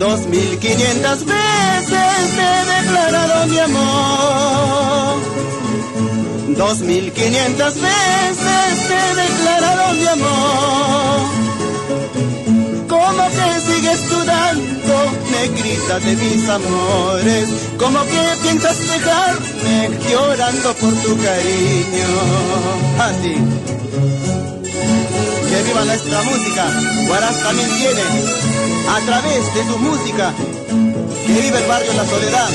2500 veces te he declarado mi amor. 2500 veces te he declarado mi amor. ¿Cómo que sigues dudando, negrita de mis amores? ¿Cómo que piensas dejarme llorando por tu cariño? Así. Que viva nuestra música. Huaraz también tiene, a través de su música, que viva el barrio La Soledad.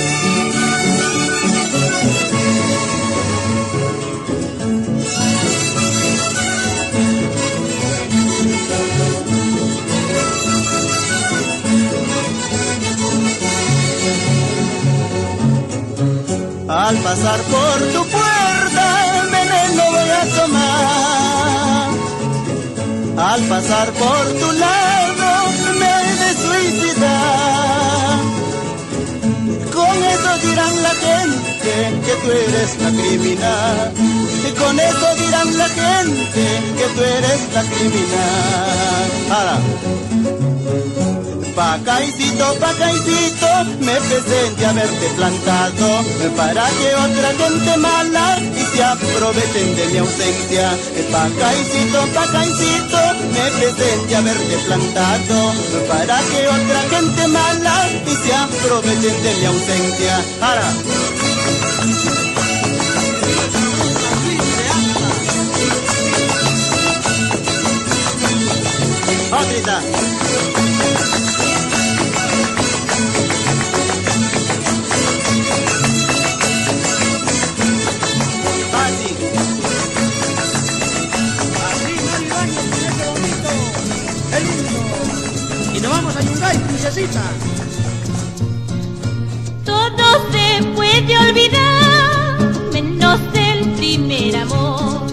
Al pasar por tu puerta el veneno voy a tomar. Al pasar por tu lado me he de suicidar. Con eso dirán la gente que tú eres la criminal. Y con eso dirán la gente que tú eres la criminal. Ahora. Pacaicito, me presente haberte plantado para que otra gente mala y se aprovechen de mi ausencia. Pacaicito, me presente haberte plantado para que otra gente mala y se aprovechen de mi ausencia. Ahora. Otrita. Y nos vamos a Yungay, princesita. Todo se puede olvidar, menos el primer amor,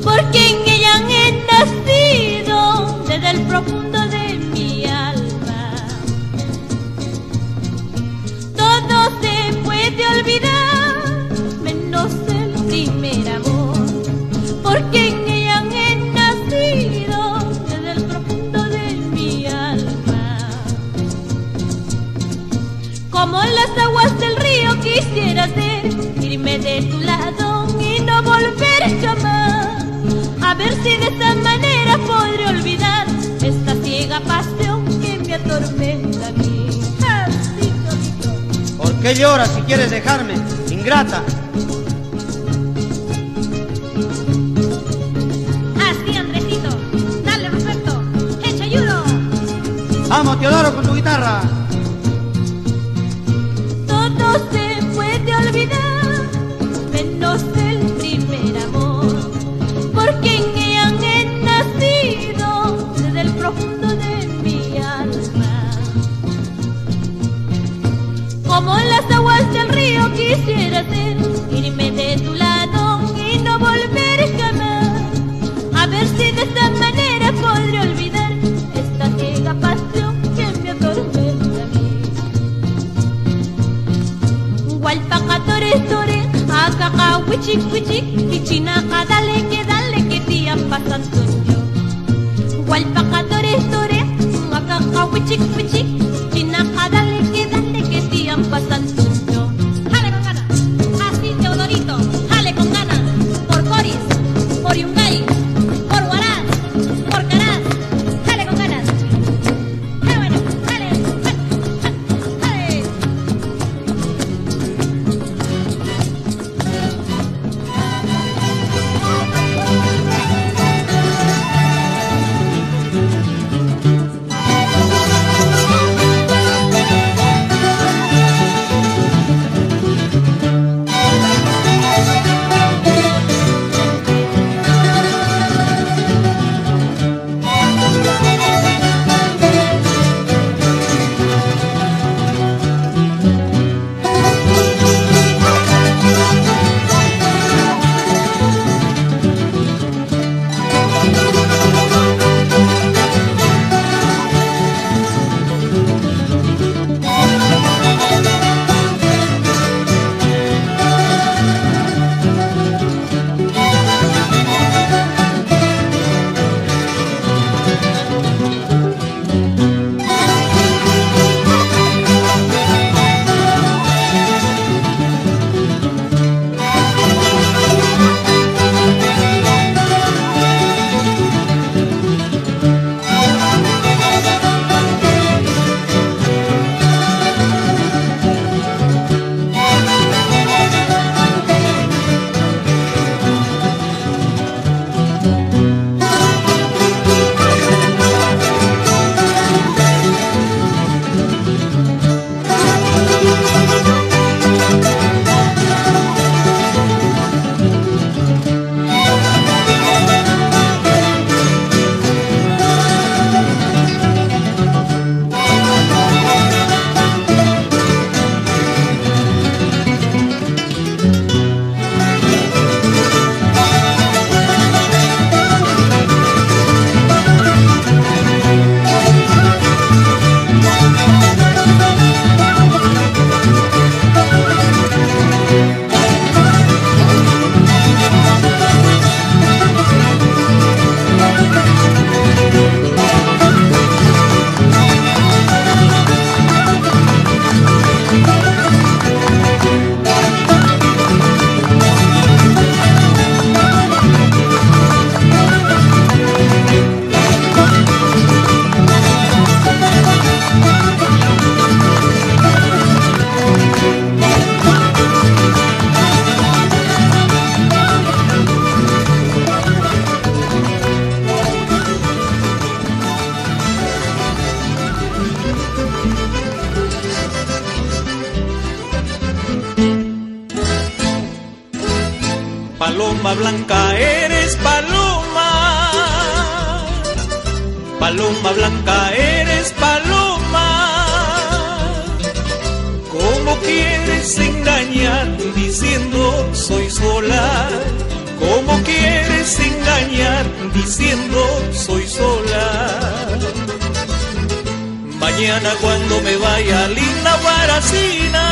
porque en ella he nacido desde el profundo de mi alma. Todo se puede olvidar, menos el primer amor, porque en ella he nacido desde el profundo de mi alma. Como las aguas del río quisiera ser, irme de tu lado y no volver jamás. A ver si de esta manera podré olvidar esta ciega pasión que me atormenta a mí. ¿Por qué lloras si quieres dejarme, ingrata? Así, Andresito. Dale, Roberto. Echa ayudo. Vamos, Teodoro, con tu guitarra. Todo se puede olvidar, menos el primer amor, porque en ella he nacido desde el profundo de mi alma. Como las aguas del río quisiera ser, irme de tu lado y no volver jamás. A ver si de esta manera podré olvidar esta ciega pasión que me atormenta a mí. Walpacatore, akaka wichik, kichina dale que tian pasan yo. Walpacatore, akaka wichik, china dale que tian pasan yo. Jale con ganas, así Teodorito, jale con ganas, por Coris, por Yungay, por Huaraz, por Caraz, jale con ganas. Jale, bueno, jale, jale. Paloma blanca eres paloma, paloma blanca eres paloma. ¿Cómo quieres engañar diciendo soy sola? ¿Cómo quieres engañar diciendo soy sola? Mañana cuando me vaya linda Guaracina,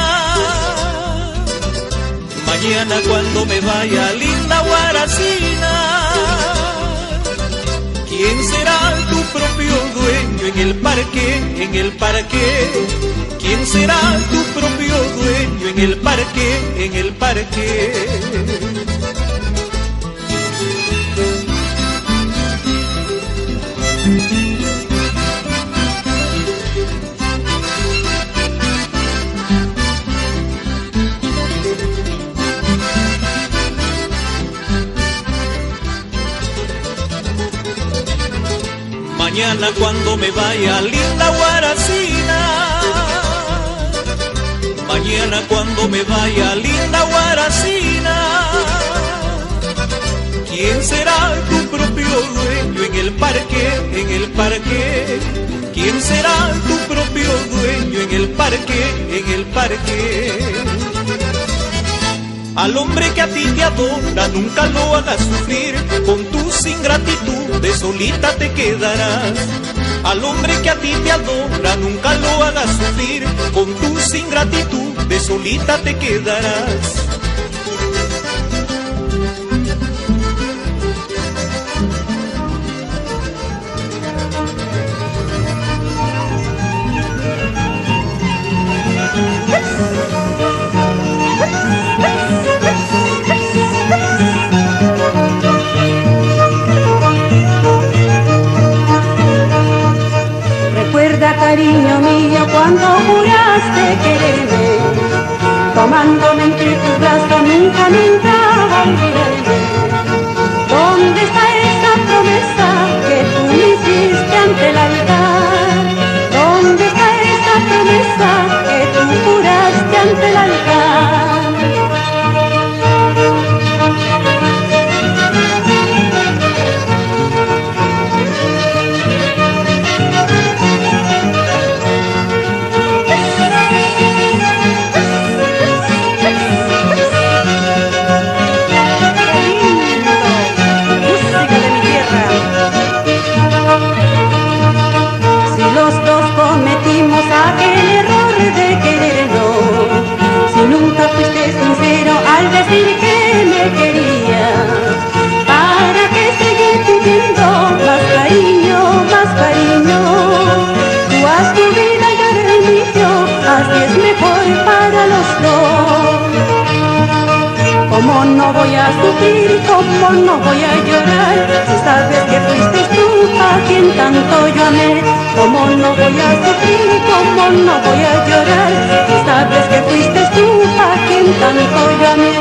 mañana cuando me vaya linda Guaracina, ¿quién será tu propio dueño en el parque, en el parque? ¿Quién será tu propio dueño en el parque, en el parque? Mañana cuando me vaya linda Guaracina, mañana cuando me vaya linda Guaracina, ¿quién será tu propio dueño en el parque, en el parque? ¿Quién será tu propio dueño en el parque, en el parque? Al hombre que a ti te adora nunca lo hagas sufrir, con tu ingratitud de solita te quedarás. Al hombre que a ti te adora nunca lo hagas sufrir, con tu ingratitud de solita te quedarás. Cariño mío, cuando juraste quererme, tomándome entre tus brazos, nunca, nunca olvidaré. ¿Dónde está esa promesa que tú me hiciste ante el altar? ¿Dónde está esa promesa que tú juraste ante el altar? ¿Cómo no voy a sufrir? ¿Cómo no voy a llorar? Si sabes que fuiste tú a quien tanto yo amé. ¿Cómo no voy a sufrir? ¿Cómo no voy a llorar? Si sabes que fuiste tú a quien tanto yo amé.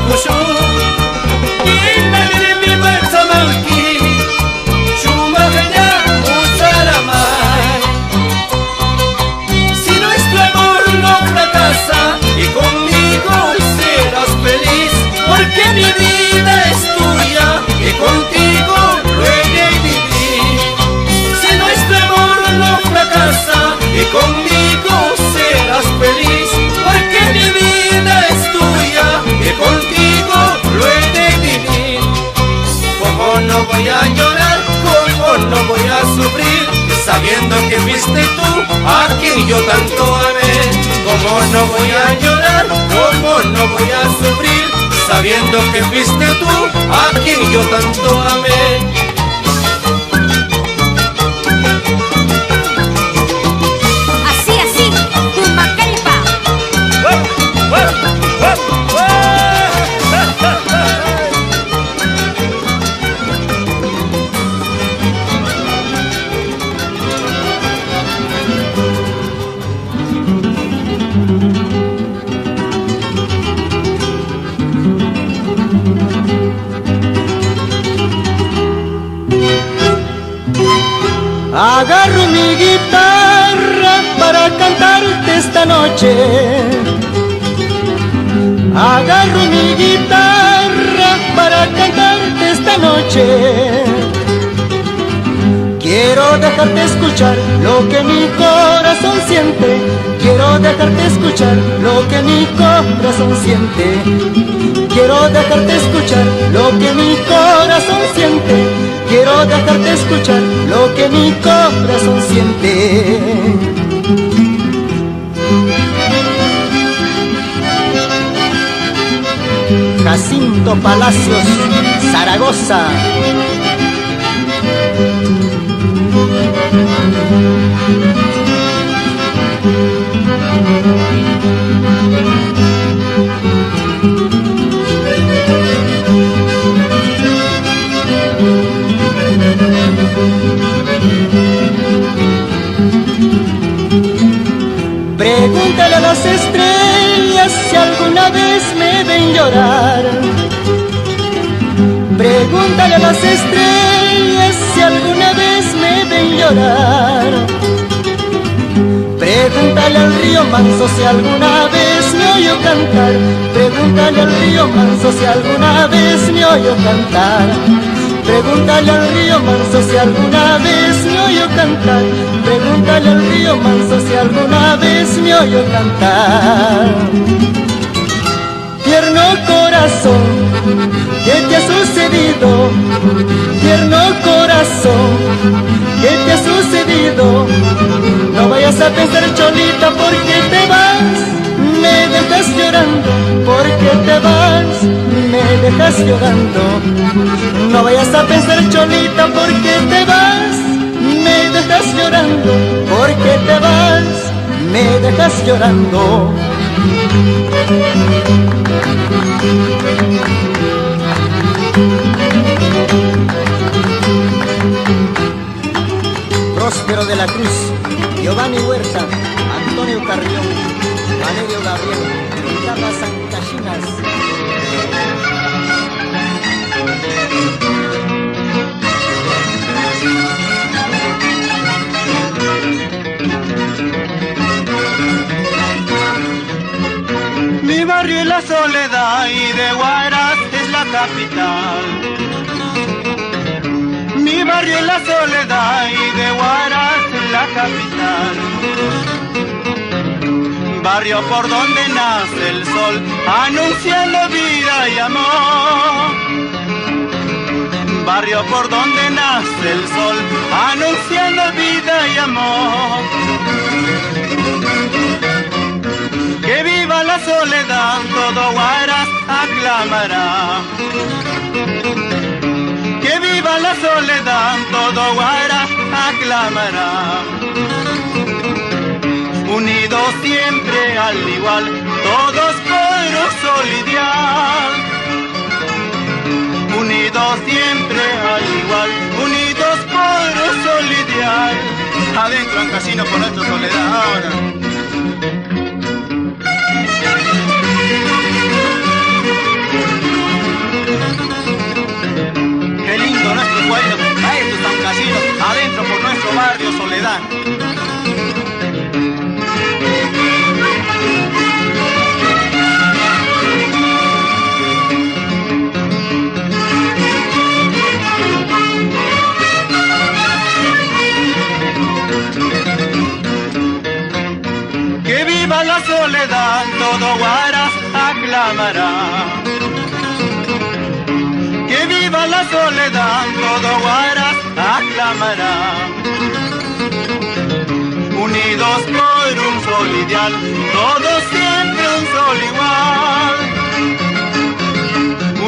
kushu Inna mi marzamalki Shumaganya usaramay Si nuestro amor no fracasa Y conmigo serás feliz Porque mi vida es tuya Y contigo lo he de vivir Si nuestro amor no fracasa Y conmigo serás feliz Porque mi vida es tuya Y contigo lo he de vivir Como no voy a llorar, como no voy a sufrir Sabiendo que fuiste tú a quien yo tanto amé Como no voy a llorar, como no voy a sufrir Sabiendo que fuiste tú a quien yo tanto amé Agarro mi guitarra para cantarte esta noche. Agarro mi guitarra para cantarte esta noche. Quiero dejarte escuchar lo que mi corazón siente. Quiero dejarte escuchar lo que mi corazón siente. Quiero dejarte escuchar lo que mi corazón siente. Quiero dejarte escuchar lo que mi corazón siente. Jacinto Palacios, Zaragoza. Pregúntale a las estrellas si alguna vez me ven llorar. Pregúntale a las estrellas si alguna vez me ven llorar. Pregúntale al río manso si alguna vez me oyó cantar. Pregúntale al río manso si alguna vez me oyó cantar. Pregúntale al río manso si alguna vez me oyó cantar. Pregúntale al río manso si alguna vez me oyó cantar. Tierno corazón, ¿qué te ha sucedido? Tierno corazón, ¿qué te ha sucedido? No vayas a pensar, cholita, porque te vas, me dejas llorando, porque te vas, me dejas llorando. No vayas a pensar, cholita, porque te vas, me dejas llorando, porque te vas, me dejas llorando. Próspero de la Cruz, Giovanni Huerta, Antonio Carrión, Valerio Gabriel, Ricardo Sancachinas. Mi barrio es la Soledad y de Huaraz es la capital. Mi barrio es la Soledad y de Huaraz es la capital. Barrio por donde nace el sol, anunciando vida y amor. Barrio por donde nace el sol, anunciando vida y amor. Que viva la soledad, todo Huaraz aclamará. Que viva la soledad, todo Huaraz aclamará. Unidos siempre al igual, todos pueblo solidial. Unidos siempre al igual, unidos pueblo solidial. Adentro en casino por nuestra soledad ahora. todo Huaraz aclamará. Que viva la soledad, todo Huaraz aclamará. Unidos por un sol ideal, todos siempre un sol igual.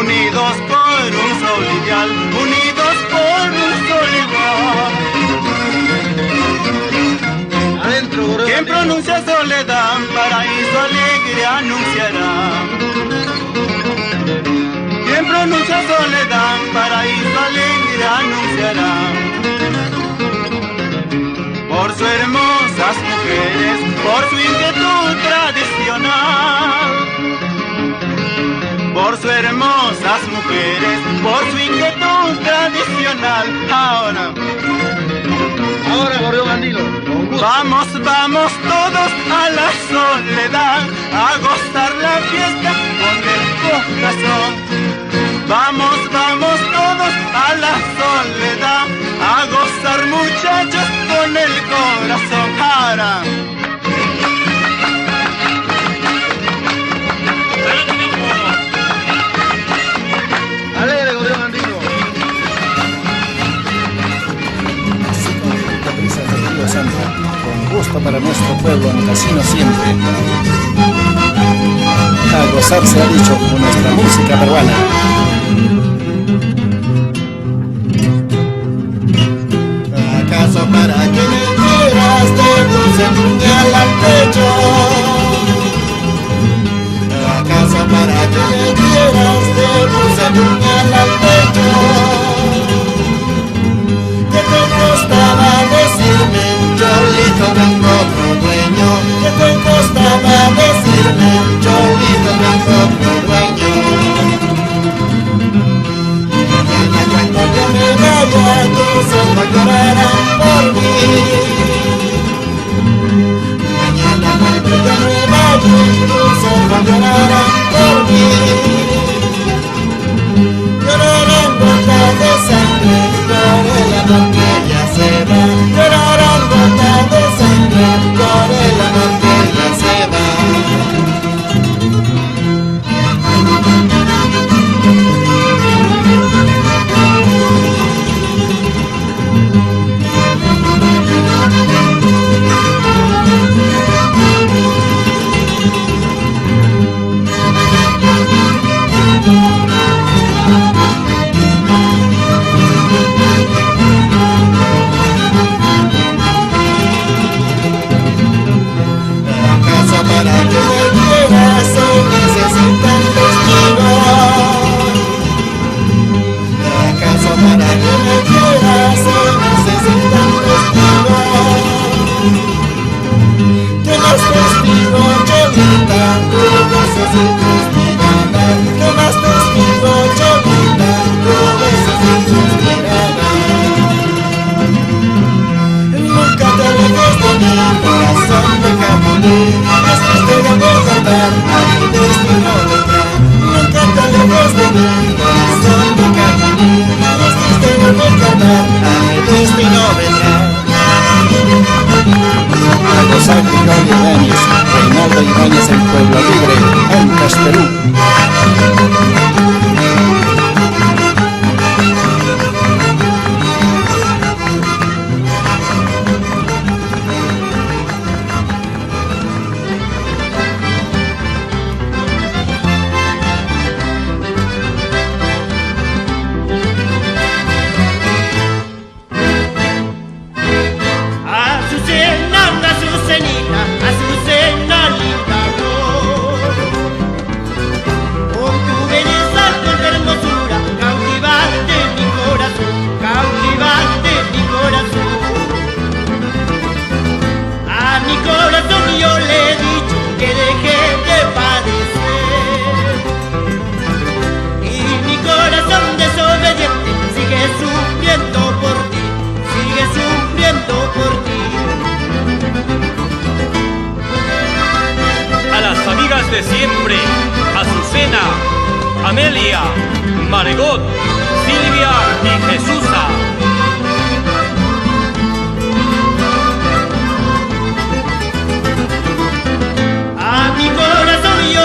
Unidos por un sol ideal, unidos por un sol igual. Adentro, gordo. Quien pronuncia soledad, paraíso alegre anunciará. Quien pronuncia soledad, paraíso alegre anunciará. Por sus hermosas mujeres, por su inquietud tradicional. Por sus hermosas mujeres, por su inquietud tradicional. Ahora, gordo Andino. Vamos, vamos todos a la soledad, a gozar la fiesta con el corazón. Vamos, vamos todos a la soledad, a gozar muchachos con el corazón. Ahora. Alegre, gordo Andino. Así con rica brisa del Río Santa, con gusto para nuestro pueblo en Casino siempre. A gozar se ha dicho con nuestra música peruana. ¿Acaso para que me quieras te puse puñal al pecho? ¿Acaso para que me quieras te puse puñal al pecho? ¿Qué te costaba decirme, Cholito, tengo otro dueño? ¿Qué te costaba decirme, Cholito, tengo otro dueño? Mañana cuando yo me vaya, tus ojos llorarán por mí. Mañana cuando yo me vaya, tus ojos llorarán por mí. Llorarán gotas de sangre por el amor que ya se va. Llorarán gotas de sangre por el amor que ya se va. ¿Acaso para que me quieras se necesitan testigos? ¿Acaso para que me quieras se necesitan testigos? ¿Qué más testigo, Cholita, tu besos y tus miradas? ¿Qué más testigo, Cholita, tu besos y tus miradas? Nunca te alejes de mí, corazón de Camuní. Es triste de recordar a mi destino vendrá. Nunca te alejes de mí, corazón de Camuní. Es triste de recordar a mi destino vendrá. A gozar con Johnny Ibáñez, Reinaldo Ibáñez en Pueblo Libre, Ancash, Perú. Azucena, Azucenita, Azucena linda amor. Con tu belleza, con tu hermosura, cautivaste mi corazón, cautivaste mi corazón. A mi corazón yo le he dicho que deje de padecer. Y mi corazón desobediente sigue sufriendo por ti, sigue sufriendo por ti. A las amigas de siempre, Azucena, Amelia, Margot, Silvia y Jesusa. A mi corazón yo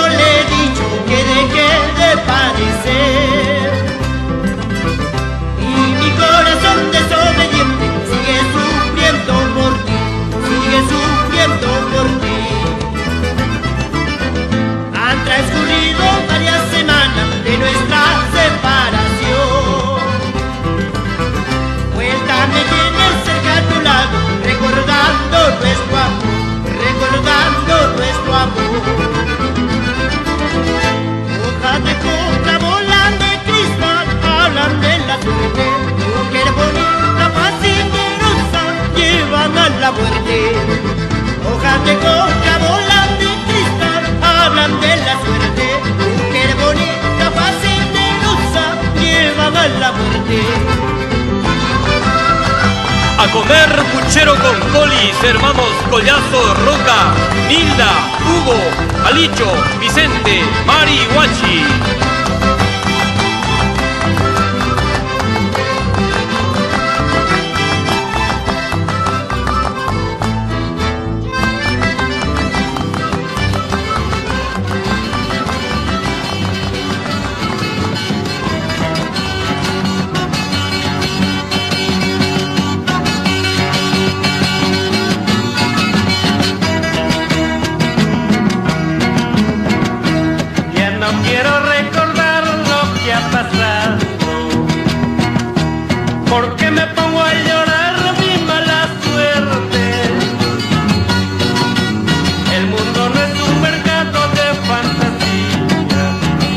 comer puchero con colis, hermanos Collazo, Roca, Nilda, Hugo, Alicho, Vicente, Mari, Guachi. Quiero recordar lo que ha pasado, porque me pongo a llorar mi mala suerte. El mundo no es un mercado de fantasía,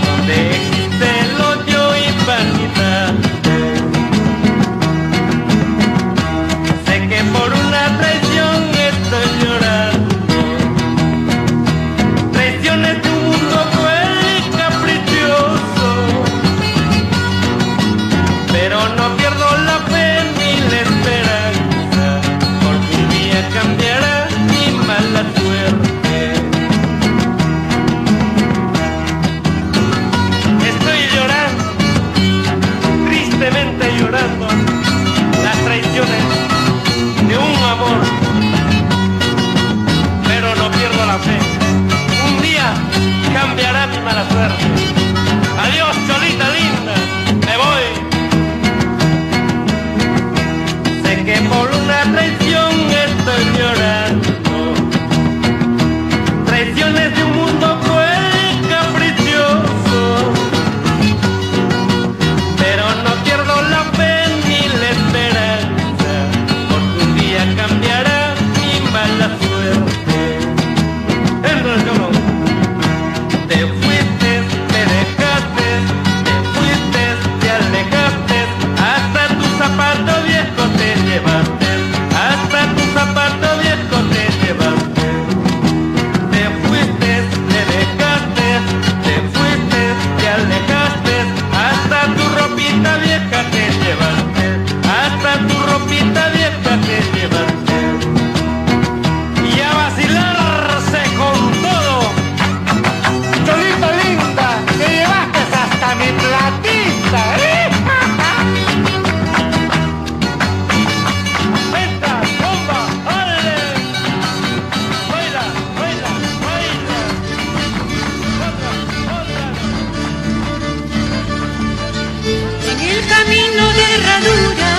donde existe el odio y vanidad. Sé que por una traición estoy llorando, traiciones de un mundo cruel, pero no pierdo la fe ni la esperanza, porque un día cambiará mi mala suerte. Estoy llorando, tristemente llorando, las traiciones de un amor, pero no pierdo la fe. Un día cambiará mi mala suerte. Adiós, Cholita linda, me voy. Sé que por una traición estoy llorando, traiciones de un mundo cruel y caprichoso, pero no pierdo la fe ni la esperanza, porque un día cambiará mi mala suerte. Entonces yo no. Te fuiste, te dejaste, te fuiste, te alejaste, hasta tu zapato viejo te llevaste, hasta tu zapato viejo te llevaste. Te fuiste, te dejaste, te fuiste, te alejaste, hasta tu ropita vieja te llevaste, hasta tu ropita vieja te llevaste. Y a vacilarse con todo. Cholita linda, te llevaste hasta mi platita, ¿eh? Venta, bomba, órale. Baila, baila, baila. Otra. En el camino de herradura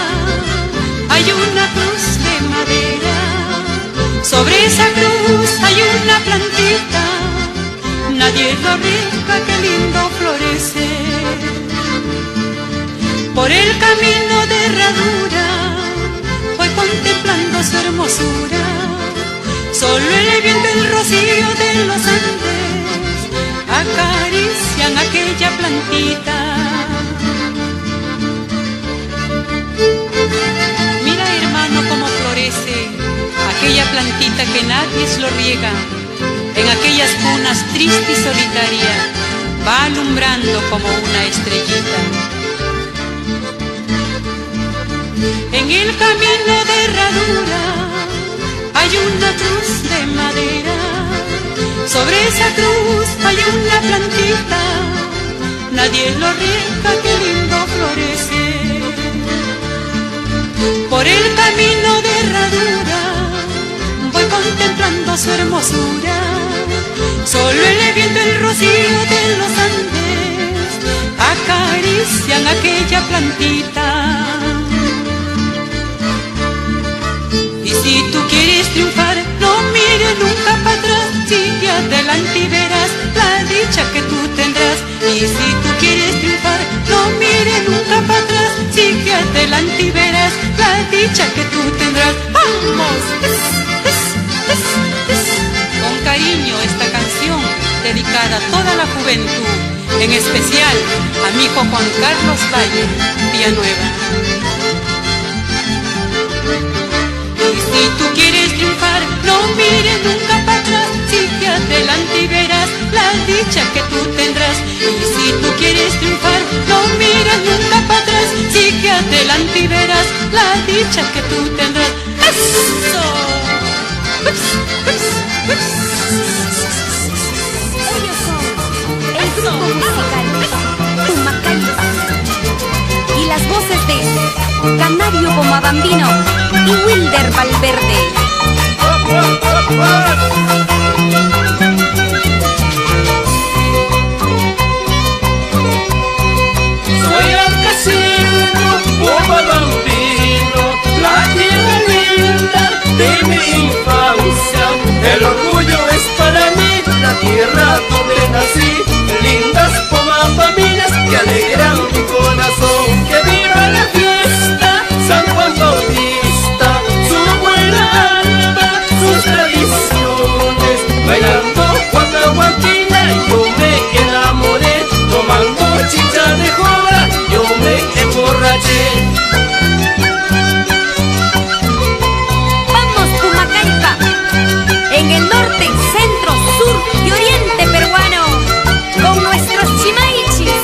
hay una cruz de madera. Sobre esa cruz hay una plantita, nadie lo rica, qué lindo florece. Por el camino de herradura voy contemplando su hermosura. Solo el viento y el rocío de los Andes acarician aquella plantita. Mira, hermano, cómo florece aquella plantita que nadie lo riega. En aquellas cunas triste y solitaria va alumbrando como una estrellita. En el camino de herradura hay una cruz de madera. Sobre esa cruz hay una plantita, nadie lo riega, qué lindo florece. Por el camino de herradura voy contemplando su hermosura. Solo el viento y el rocío de los Andes acarician aquella plantita. Y si tú quieres triunfar, no mires nunca para atrás, sigue adelante y verás la dicha que tú tendrás. Y si tú quieres triunfar, no mires nunca para atrás, sigue adelante y verás la dicha que tú tendrás. ¡Vamos! Con cariño esta canción dedicada a toda la juventud, en especial a mi hijo Juan Carlos Valle, Villanueva. Y si tú quieres triunfar, no mires nunca para atrás, sigue adelante y verás la dicha que tú tendrás. Y si tú quieres triunfar, no mires nunca para atrás, sigue adelante y verás la dicha que tú tendrás. Canario Bomabambino y Wilder Valverde. Soy al casino, Bomabambino, la tierra linda de mi infancia. El orgullo es para mí la tierra donde nací. Lindas Bomabambinas que alegran mi corazón. Que viva la fiesta, San Juan Bautista, su buena alma, sus tradiciones. Bailando guacahuaquina yo me enamoré. Tomando chicha de jora yo me emborraché. Vamos Pumacaita, en el norte, centro, sur y oriente peruano, con nuestros chimaichis.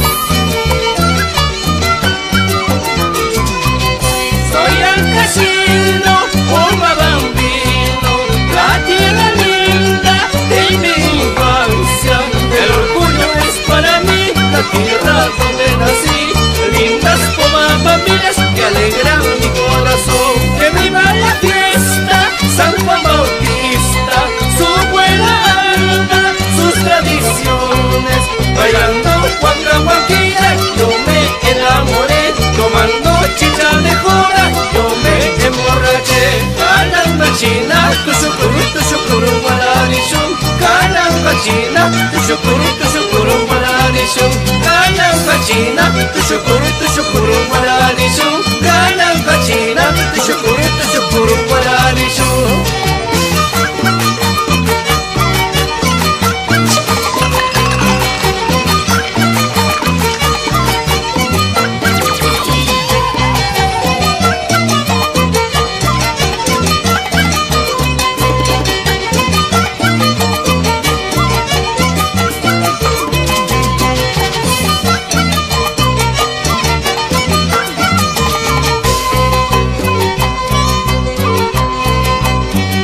Soy al casino, Bomabambino, la tierra linda de mi infancia. El orgullo es para mí la tierra donde nací. Lindas Bomabambinas que alegran mi corazón. Que viva la fiesta, San Juan Bautista, su buena alma, sus tradiciones. Bailando guacahuaquina yo me enamoré. Tomando chicha de jora yo me emborraché. Caramba china, tu shukuru gualarishun. Caramba china, tu shukuru gualarishun. Caramba china, tu shukuru gualarishun. Caramba china, tu shukuru gualarishun.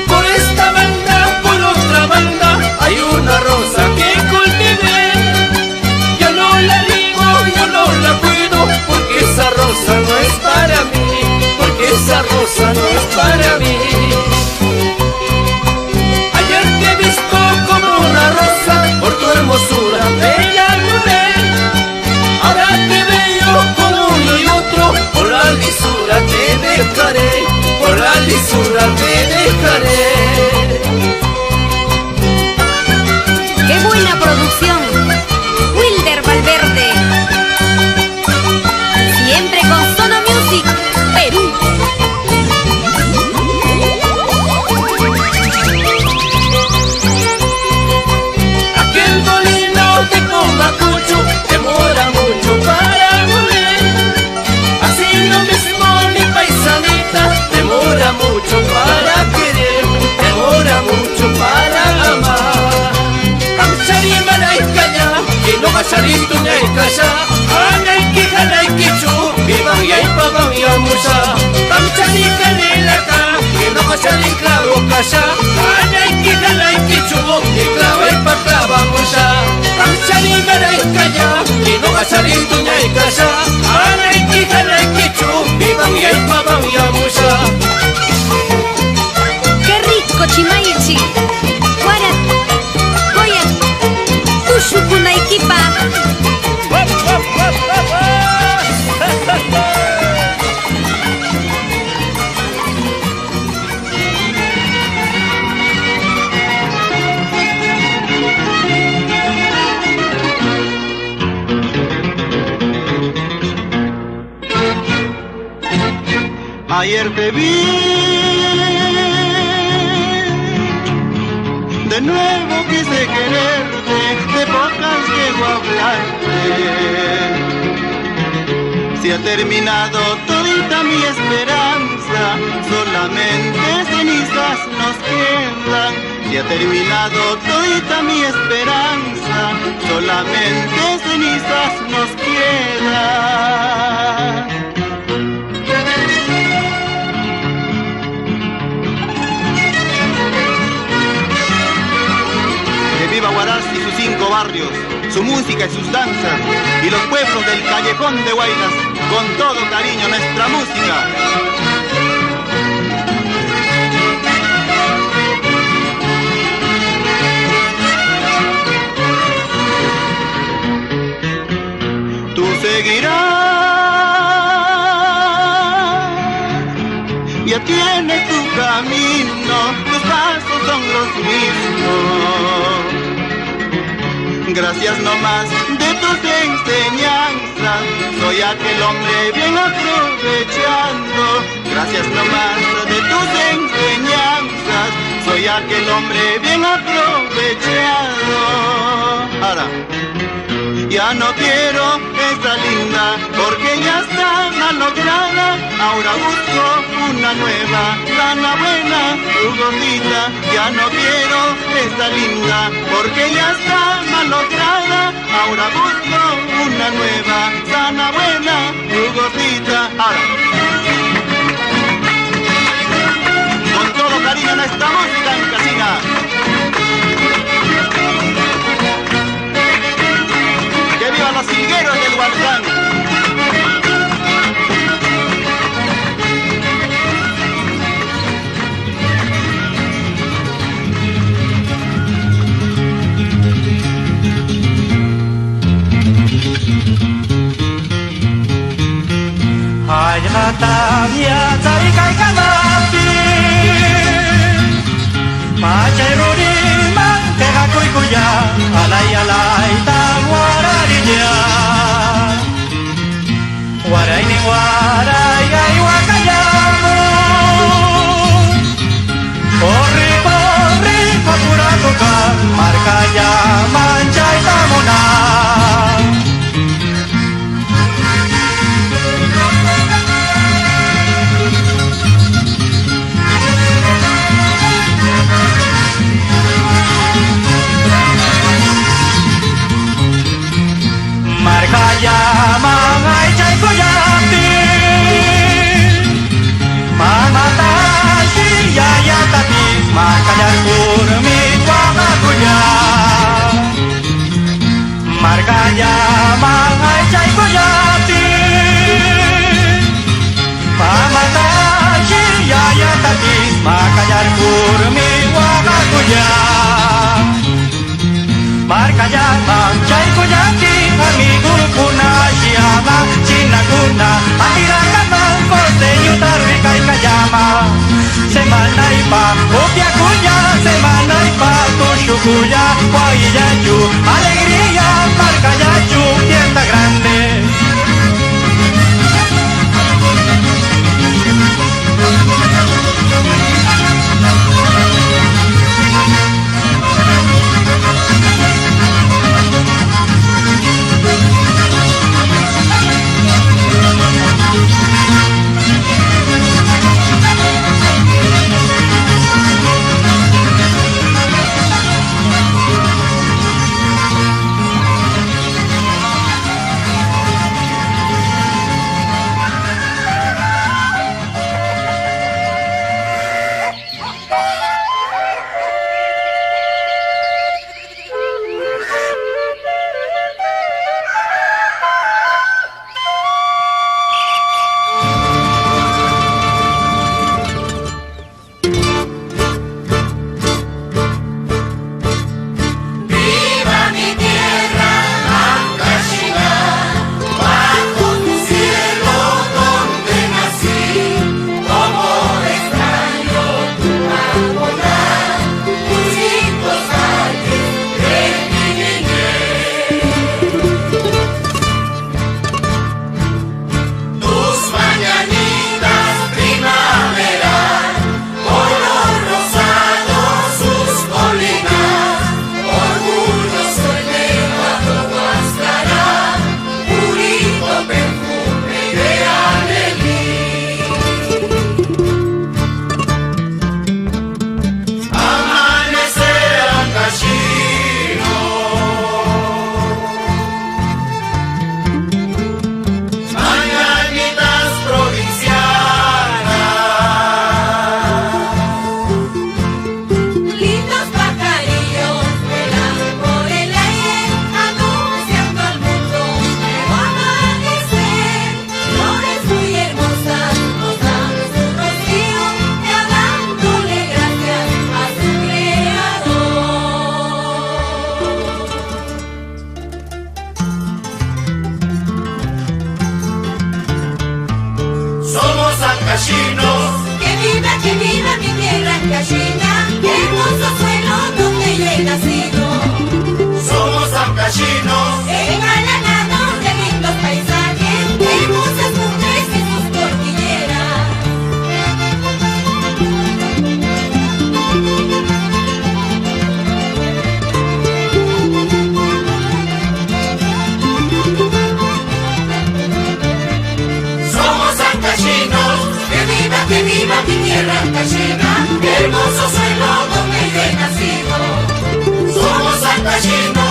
Por esta banda, por otra banda, hay una rosa que cultivé. Yo no la riego, yo no la cuido, porque esa rosa no es para mí, porque esa rosa no es para mí. Ayer te he visto como una rosa, por tu hermosura me enamoré. Ahora te veo como uno y otro, por la lisura te dejaré, por la lisura te dejaré. ¡Qué buena producción! Wilder Valverde. Siempre con Sono Music, Perú. Aquel molino de Comacucho demora mucho para moler. Así lo mismo mi paisanita demora mucho para querer, demora mucho para amar. Kamchari malaikaya, que no kasharito ni kaya. Anay ki halay ki chu, ibang yay pabang yamusa. Kamchari kanilaka, que no kasharin klaro kaya. Anay ki halay ki chu, iklaway paklabang Kamchari malaikaya, que no kasharito ni kaya. Anay ki halay ki chu, ibang yay pabang yamusa. ¡Qué rico chimaichi! Guara, Goya, Tushukunaikipa. Ayer te vi, de nuevo quise quererte, de pocas llego a hablarte. Si ha terminado todita mi esperanza, solamente cenizas nos quedan. Si ha terminado todita mi esperanza, solamente cenizas nos quedan. Que viva Huaraz y sus 5 barrios. su música y sus danzas, y los pueblos del callejón de Huaylas, con todo cariño nuestra música. Tú seguirás, ya tienes tu camino, tus pasos son los mismos. Gracias nomás de tus enseñanzas, soy aquel hombre bien aprovechando. Gracias nomás de tus enseñanzas, soy aquel hombre bien aprovechado. Ahora, ya no quiero esa linda, porque ya está malograda. Ahora busco una nueva, sana, buena, tu gordita. Ya no quiero esa linda, porque ya está malograda. Ahora busco una nueva, sana, buena, tu gordita. Ahora, con todo cariño nuestra música en casina. ¡Que vivan los higueros del Huarzán! Ay, Hatavia, Taikai Kamapi, Machay Rurima, Tegakuy Kuya, Alay Alay, Tawararilla, Waray ni Waray, ay Wakayamo, Corri, corri, Papuratoka, Marcaya, Manchay Tamona. Marcaya, Mangay, Chay Kuyapi, Mamatashi, Yayatapi, Marcaya, Kurmi, Wakakuya. Marcaya, Mangay, Chay Kuyapi, Mamatashi, Yayatapi, Marcaya, Kurmi, Wakakuya. Marcaya, Chay Kuyapi, amigo kuna siama, China kuna, atiragama, Jose Yutarrika y Kayama. Semana y pa, Opia Kuya, semana y pa, Tushukuya, Guayayu, alegría, Marcayachu, fiesta grande. ancachinos. Que viva mi tierra ancashina, qué hermoso suelo donde yo he nacido. Somos ancachinos. Engalanados de lindos paisajes, hermosas cumbres y sus cordilleras. Somos ancachinos. Que viva mi tierra ancachina, qué hermoso suelo donde yo he nacido. Somos ancachinos.